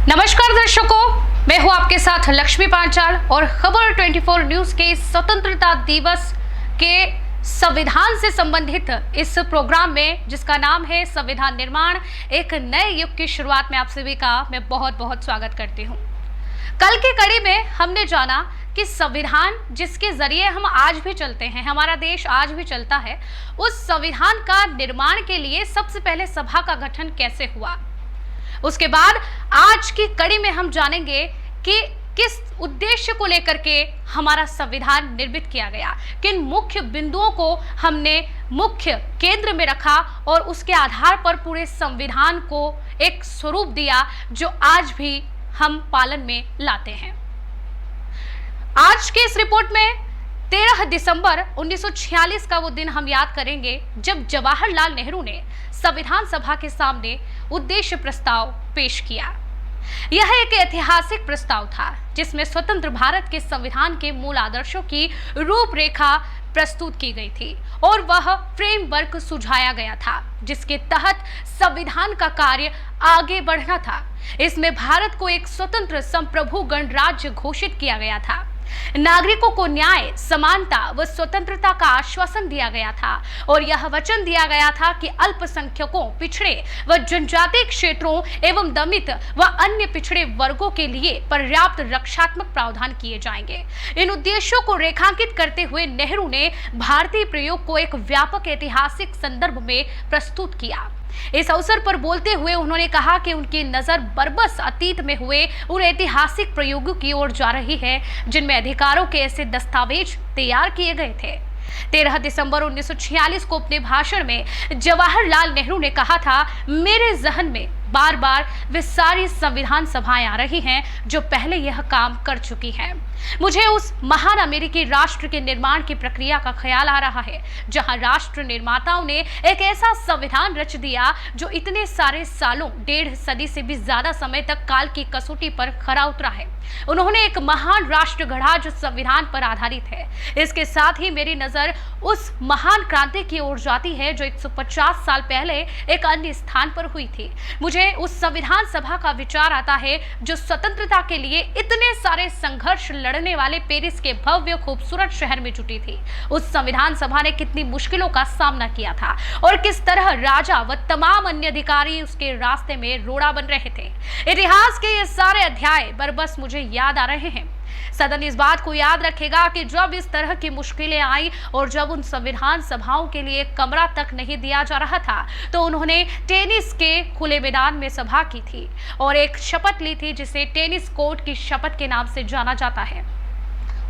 नमस्कार दर्शकों, मैं हूं आपके साथ लक्ष्मी पांचाल और खबर 24 न्यूज के स्वतंत्रता दिवस के संविधान से संबंधित इस प्रोग्राम में, जिसका नाम है संविधान निर्माण, एक नए युग की शुरुआत में आप सभी का मैं बहुत बहुत स्वागत करती हूं। कल की कड़ी में हमने जाना कि संविधान जिसके जरिए हम आज भी चलते हैं, हमारा देश आज भी चलता है, उस संविधान का निर्माण के लिए सबसे पहले सभा का गठन कैसे हुआ। उसके बाद आज की कड़ी में हम जानेंगे कि किस उद्देश्य को लेकर के हमारा संविधान निर्मित किया गया, किन मुख्य बिंदुओं को हमने मुख्य केंद्र में रखा और उसके आधार पर पूरे संविधान को एक स्वरूप दिया जो आज भी हम पालन में लाते हैं। आज के इस रिपोर्ट में 13 दिसंबर 1946 का वो दिन हम याद करेंगे जब जवाहरलाल नेहरू ने संविधान सभा के सामने उद्देश्य प्रस्ताव पेश किया। यह एक ऐतिहासिक प्रस्ताव था जिसमें स्वतंत्र भारत के संविधान के मूल आदर्शों की रूपरेखा प्रस्तुत की गई थी और वह फ्रेमवर्क सुझाया गया था जिसके तहत संविधान का कार्य आगे बढ़ना था। इसमें भारत को एक स्वतंत्र संप्रभु गणराज्य घोषित किया गया था। नागरिकों को न्याय, समानता व स्वतंत्रता का आश्वासन दिया गया था और यह वचन दिया गया था कि अल्पसंख्यकों, पिछड़े व जनजातीय क्षेत्रों एवं दमित व अन्य पिछड़े वर्गों के लिए पर्याप्त रक्षात्मक प्रावधान किए जाएंगे। इन उद्देश्यों को रेखांकित करते हुए नेहरू ने भारतीय प्रयोग को एक व्यापक ऐतिहासिक संदर्भ में प्रस्तुत किया। इस अवसर पर बोलते हुए उन्होंने कहा कि उनकी नजर बरबस अतीत में हुए उन ऐतिहासिक प्रयोगों की ओर जा रही है जिनमें अधिकारों के ऐसे दस्तावेज तैयार किए गए थे। 13 दिसंबर 1946 को अपने भाषण में जवाहरलाल नेहरू ने कहा था, मेरे जहन में बार बार वे सारी संविधान सभाएं आ रही हैं जो पहले यह काम कर चुकी हैं। मुझे उस महान अमेरिकी राष्ट्र के निर्माण की प्रक्रिया का ख्याल आ रहा है जहां राष्ट्र निर्माताओं ने एक ऐसा संविधान रच दिया जो इतने सारे सालों, 1.5 सदी से भी ज्यादा समय तक काल की कसौटी पर खरा उतरा है। उन्होंने एक महान राष्ट्र गढ़ा जो संविधान पर आधारित है। इसके साथ ही मेरी नजर उस महान क्रांति की ओर जाती है जो 150 साल पहले एक अन्य स्थान पर हुई थी। मुझे उस संविधान सभा का विचार आता है जो स्वतंत्रता के लिए इतने सारे संघर्ष लड़ने वाले पेरिस के भव्य खूबसूरत शहर में जुटी थी। उस संविधान सभा ने कितनी मुश्किलों का सामना किया था और किस तरह राजा व तमाम अन्य अधिकारी उसके रास्ते में रोड़ा बन रहे थे। इतिहास के ये सारे अध्याय बरबस मुझे याद आ रहे हैं। सदन इस बात को याद रखेगा कि जब इस तरह की मुश्किलें आई और जब उन संविधान सभाओं के लिए कमरा तक नहीं दिया जा रहा था तो उन्होंने टेनिस के खुले मैदान में सभा की थी और एक शपथ ली थी जिसे टेनिस कोर्ट की शपथ के नाम से जाना जाता है।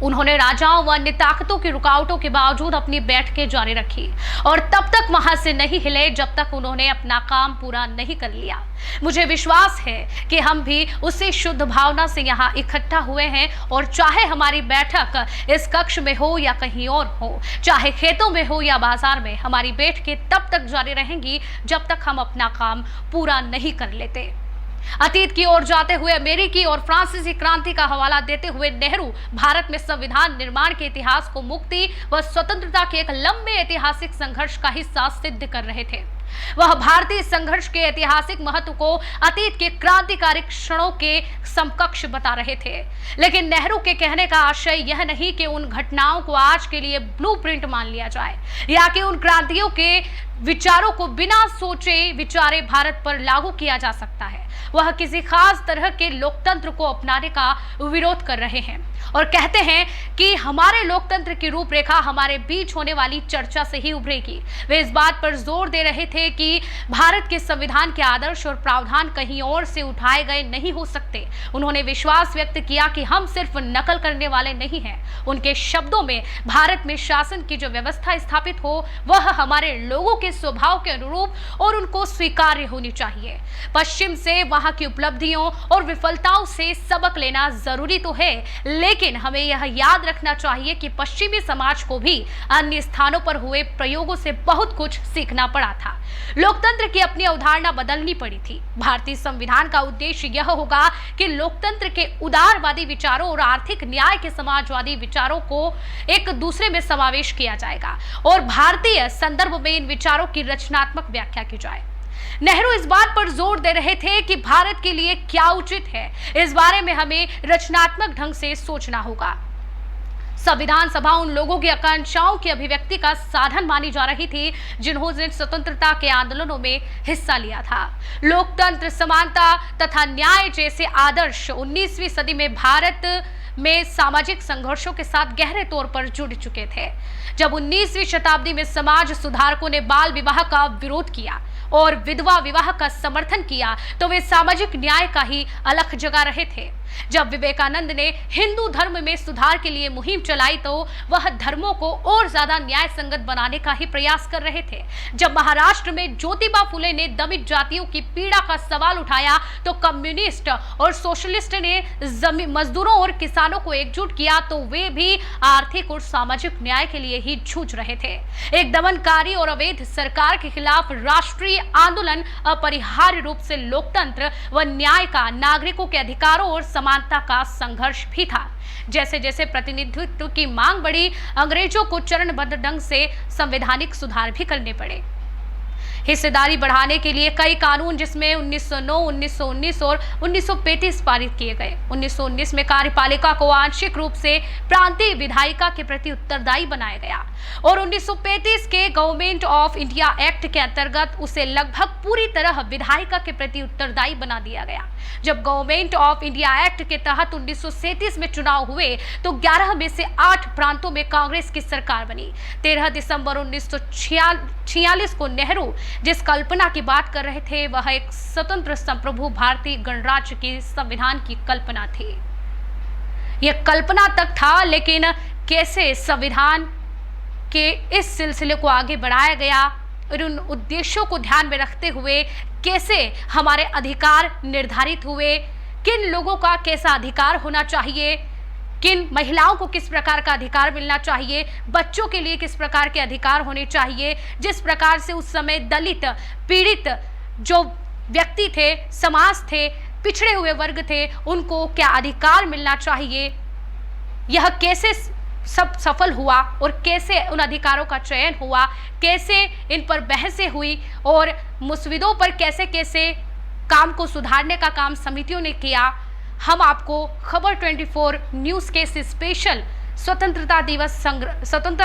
उन्होंने राजाओं व अन्य ताकतों की रुकावटों के बावजूद अपनी बैठकें जारी रखी और तब तक वहां से नहीं हिले जब तक उन्होंने अपना काम पूरा नहीं कर लिया। मुझे विश्वास है कि हम भी उसी शुद्ध भावना से यहाँ इकट्ठा हुए हैं और चाहे हमारी बैठक इस कक्ष में हो या कहीं और हो, चाहे खेतों में हो या बाजार में, हमारी बैठकें तब तक जारी रहेंगी जब तक हम अपना काम पूरा नहीं कर लेते। अतीत की ओर जाते हुए अमेरिकी और फ्रांसीसी क्रांति का हवाला देते हुए नेहरू भारत में संविधान निर्माण के इतिहास को मुक्ति व स्वतंत्रता के एक लंबे ऐतिहासिक संघर्ष का हिस्सा सिद्ध कर रहे थे। वह भारतीय संघर्ष के ऐतिहासिक महत्व को अतीत के क्रांतिकारी क्षणों के समकक्ष बता रहे थे। लेकिन नेहरू के कहने का आशय यह नहीं कि उन घटनाओं को आज के लिए ब्लूप्रिंट मान लिया जाए या कि उन क्रांतियों के विचारों को बिना सोचे विचारे भारत पर लागू किया जा सकता है। वह किसी खास तरह के लोकतंत्र को अपनाने का विरोध कर रहे हैं और कहते हैं कि हमारे लोकतंत्र की रूपरेखा हमारे बीच होने वाली चर्चा से ही उभरेगी। वे इस बात पर जोर दे रहे थे कि भारत के संविधान के आदर्श और प्रावधान कहीं और से उठाए गए नहीं हो सकते। उन्होंने विश्वास व्यक्त किया कि हम सिर्फ नकल करने वाले नहीं हैं। उनके शब्दों में भारत में शासन की जो व्यवस्था स्थापित हो वह हमारे लोगों के स्वभाव के अनुरूप और उनको स्वीकार्य होनी चाहिए। पश्चिम से वहां की उपलब्धियों और विफलताओं से सबक लेना जरूरी तो है, लेकिन हमें यह याद रखना चाहिए कि पश्चिमी समाज को भी अन्य स्थानों पर हुए प्रयोगों से बहुत कुछ सीखना पड़ा था। लोकतंत्र की अपनी अवधारणा बदलनी पड़ी थी। भारतीय संविधान का उद्देश्य यह होगा कि लोकतंत्र के उदारवादी विचारों और आर्थिक न्याय के समाजवादी विचारों को एक दूसरे में समावेश किया जाएगा और भारतीय संदर्भ में इन विचारों की रचनात्मक व्याख्या की जाए। नेहरू इस बात पर जोर दे रहे थे कि भारत के लिए क्या उचित है, इस बारे में हमें रचनात्मक ढंग से सोचना होगा। संविधान सभा उन लोगों की आकांक्षाओं की अभिव्यक्ति का साधन मानी जा रही थी जिन्होंने स्वतंत्रता के आंदोलनों में हिस्सा लिया था। लोकतंत्र, समानता तथा न्याय जैसे आदर्श 19वीं सदी में भारत में सामाजिक संघर्षों के साथ गहरे तौर पर जुड़ चुके थे। जब 19वीं शताब्दी में समाज सुधारकों ने बाल विवाह का विरोध किया और विधवा विवाह का समर्थन किया तो वे सामाजिक न्याय का ही अलख जगा रहे थे। जब विवेकानंद ने हिंदू धर्म में सुधार के लिए मुहिम चलाई तो वह धर्मों को और ज्यादा न्याय संगत बनाने का ही प्रयास कर रहे थे। जब महाराष्ट्र में ज्योतिबा फुले ने दलित जातियों की पीड़ा का सवाल उठाया तो कम्युनिस्ट और सोशलिस्ट ने मजदूरों और किसानों को एकजुट किया तो वे भी आर्थिक और सामाजिक न्याय के लिए ही जूझ रहे थे। एक दमनकारी और अवैध सरकार के खिलाफ राष्ट्रीय आंदोलन अपरिहार्य रूप से लोकतंत्र व न्याय का, नागरिकों के अधिकारों और समानता का संघर्ष भी था। जैसे जैसे प्रतिनिधित्व की मांग बढ़ी, अंग्रेजों को चरणबद्ध ढंग से संवैधानिक सुधार भी करने पड़े। हिस्सेदारी बढ़ाने के लिए कई कानून जिसमें 1909, 1919 और 1935 पारित किए गए। 1919 में कार्यपालिका को आंशिक रूप से प्रांतीय विधायिका के प्रति उत्तरदायी बनाया गया और 1935 के गवर्नमेंट ऑफ इंडिया एक्ट के अंतर्गत उसे लगभग पूरी तरह विधायिका के प्रति उत्तरदायी बना दिया गया। जब गवर्नमेंट ऑफ इंडिया एक्ट के तहत 1937 में चुनाव हुए तो 11 में से 8 प्रांतों में कांग्रेस की सरकार बनी। 13 दिसंबर 1946 को नेहरू जिस कल्पना की बात कर रहे थे वह एक स्वतंत्र संप्रभु भारतीय गणराज्य के संविधान की कल्पना थी। यह कल्पना तक था, लेकिन कैसे संविधान के इस सिलसिले को आगे बढ़ाया गया और उन उद्देश्यों को ध्यान में रखते हुए कैसे हमारे अधिकार निर्धारित हुए, किन लोगों का कैसा अधिकार होना चाहिए, किन महिलाओं को किस प्रकार का अधिकार मिलना चाहिए, बच्चों के लिए किस प्रकार के अधिकार होने चाहिए, जिस प्रकार से उस समय दलित, पीड़ित जो व्यक्ति थे, समाज थे, पिछड़े हुए वर्ग थे, उनको क्या अधिकार मिलना चाहिए, यह कैसे सब सफल हुआ और कैसे उन अधिकारों का चयन हुआ, कैसे इन पर बहसें हुई और मुसविदों पर कैसे कैसे काम को सुधारने का काम समितियों ने किया। हम आपको खबर 24 न्यूज़ के इस स्पेशल स्वतंत्रता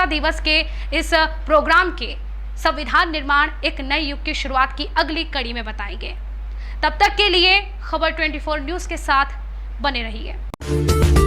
दिवस के इस प्रोग्राम के संविधान निर्माण एक नए युग की शुरुआत की अगली कड़ी में बताएंगे। तब तक के लिए खबर 24 न्यूज़ के साथ बने रहिए।